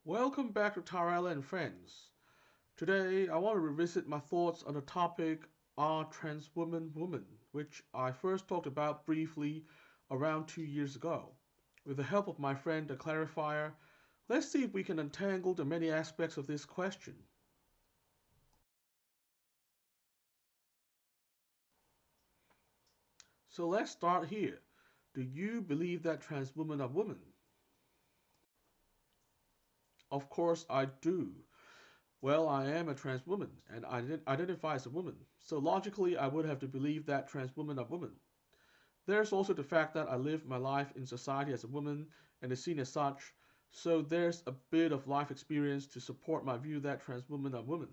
Welcome back to TaraElla and Friends. Today, I want to revisit my thoughts on the topic Are Trans Women Women, which I first talked about briefly around 2 years ago. With the help of my friend, the clarifier, let's see if we can untangle the many aspects of this question. So let's start here. Do you believe that trans women are women? Of course, I do. Well, I am a trans woman and I identify as a woman, so logically I would have to believe that trans women are women. There's also the fact that I live my life in society as a woman and is seen as such, so there's a bit of life experience to support my view that trans women are women.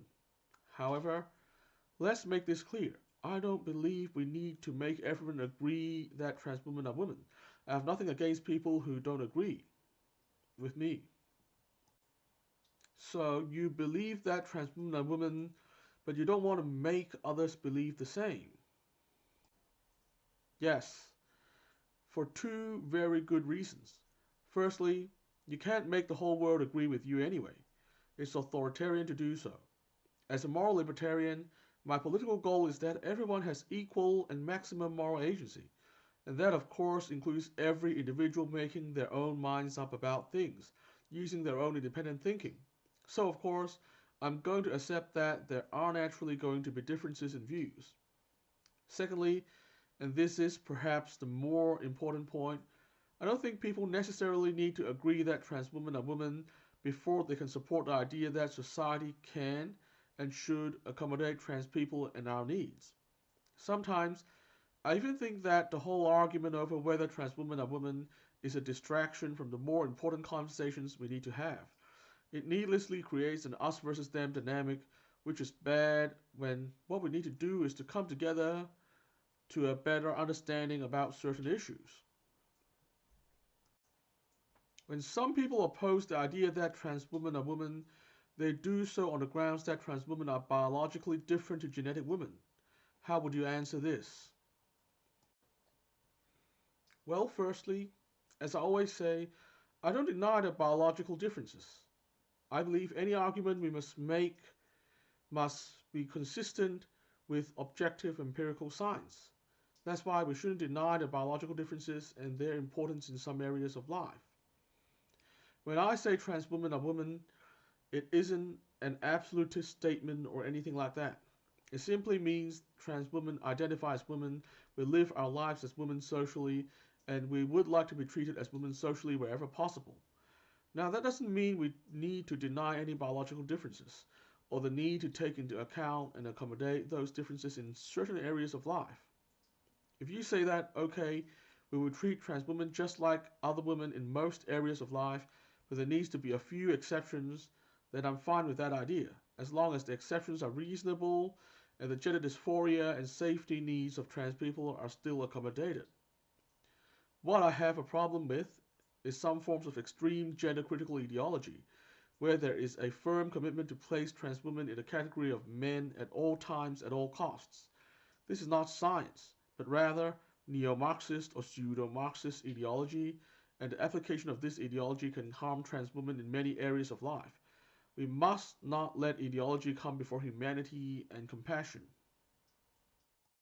However, let's make this clear. I don't believe we need to make everyone agree that trans women are women. I have nothing against people who don't agree with me. So you believe that trans women are women, but you don't want to make others believe the same. Yes, for two very good reasons. Firstly, you can't make the whole world agree with you anyway. It's authoritarian to do so. As a moral libertarian, my political goal is that everyone has equal and maximum moral agency, and that of course includes every individual making their own minds up about things, using their own independent thinking. So of course, I'm going to accept that there are naturally going to be differences in views. Secondly, and this is perhaps the more important point, I don't think people necessarily need to agree that trans women are women before they can support the idea that society can and should accommodate trans people and our needs. Sometimes, I even think that the whole argument over whether trans women are women is a distraction from the more important conversations we need to have. It needlessly creates an us versus them dynamic, which is bad when what we need to do is to come together to a better understanding about certain issues. When some people oppose the idea that trans women are women, they do so on the grounds that trans women are biologically different to genetic women. How would you answer this? Well, firstly, as I always say, I don't deny the biological differences. I believe any argument we must make must be consistent with objective empirical science. That's why we shouldn't deny the biological differences and their importance in some areas of life. When I say trans women are women, it isn't an absolutist statement or anything like that. It simply means trans women identify as women, we live our lives as women socially, and we would like to be treated as women socially wherever possible. Now, that doesn't mean we need to deny any biological differences, or the need to take into account and accommodate those differences in certain areas of life. If you say that, okay, we will treat trans women just like other women in most areas of life, but there needs to be a few exceptions, then I'm fine with that idea, as long as the exceptions are reasonable and the gender dysphoria and safety needs of trans people are still accommodated. What I have a problem with is some forms of extreme gender critical ideology, where there is a firm commitment to place trans women in the category of men at all times at all costs. This is not science, but rather neo-Marxist or pseudo-Marxist ideology, and the application of this ideology can harm trans women in many areas of life. We must not let ideology come before humanity and compassion.